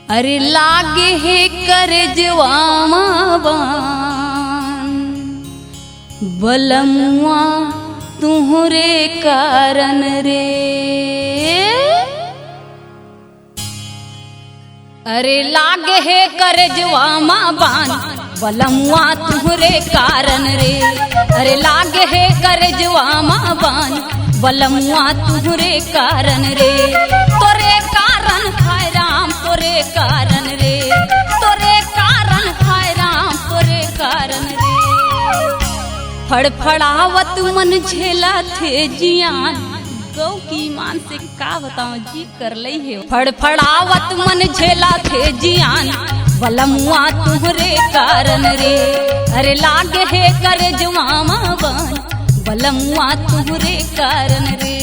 अरे लागे है करजवामा बान बलमुआ तुहरे कारण रे। अरे लागे है करजवामा बान बलमुआ तुहरे कारण रे। अरे लागे है करजवामा बान बलमुआ तुहरे कारण रे। तोरे कारण हाय राम तोरे कारण रे। तोरे कारण हाय राम तोरे कारण रे। फड़फड़ावत मन झेला थे जियान गौ की मान से का बताऊं जी कर लई है। फड़फड़ावत मन झेला थे जियान बलमुआ तुहरे कारण रे। अरे लागे है करजवामा बान बलमुआ तुहरे कारण रे।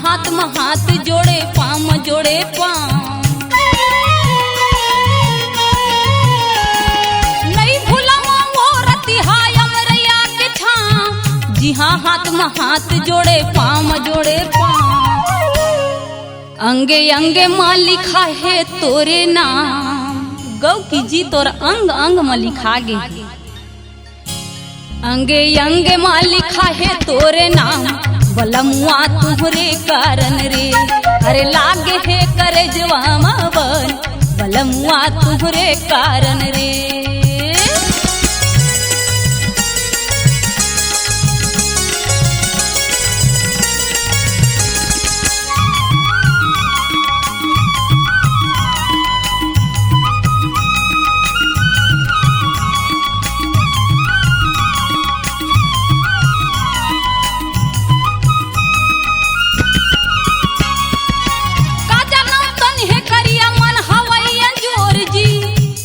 हाथ में हाथ जोड़े पाम जोड़े पाम नहीं भूलावा वो रतिहाय अमरैया के छाम। जी हाँ हाथ में हाथ जोड़े पाम जोड़े पाम। अंगे अंगे माँ लिखा है तोरे नाम गौ की जी तोर अंग अंग में लिखा गे। अंगे अंगे माँ लिखा है तोरे नाम बलमुआ तुहरे कारण रे। अरे लागे है करजवामा बान बलमुआ तुहरे कारण रे।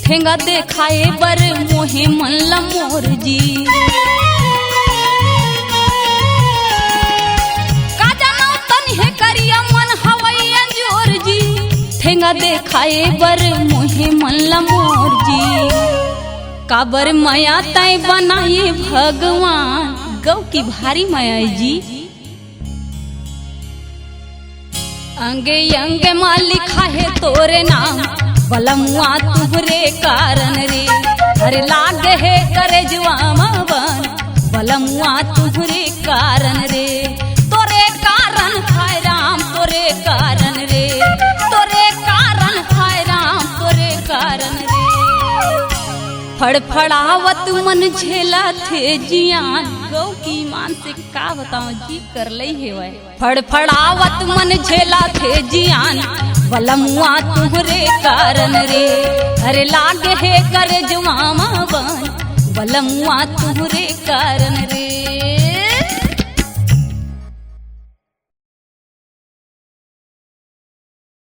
ठेंगा देखाए बर मोहे मन लमोर जी। का जानो तन है करिया मन हवैया जोर जी। ठेंगा देखाए बर मोहे मन लमोर जी। काबर माया तय बनाए भगवान गौ की भारी माया जी। अंगे अंगे माँ लिखा है तोरे नाम बलमुआ तुहरे कारण रे। अरे लागे है करजवामा बान बलमुआ तुहरे कारण रे। तोरे कारण हाय राम तोरे कारण रे। तोरे कारण हाय राम तोरे कारण रे। फड़फड़ावत मन झेला थे जियान गौ की मान से का बताऊं जी कर लई है वह। फड़फड़ावत मन झेला थे जियान बलमुआ तुहरे कारण रे। अरे लागे है करजवामा बान बलमुआ तुहरे कारण रे।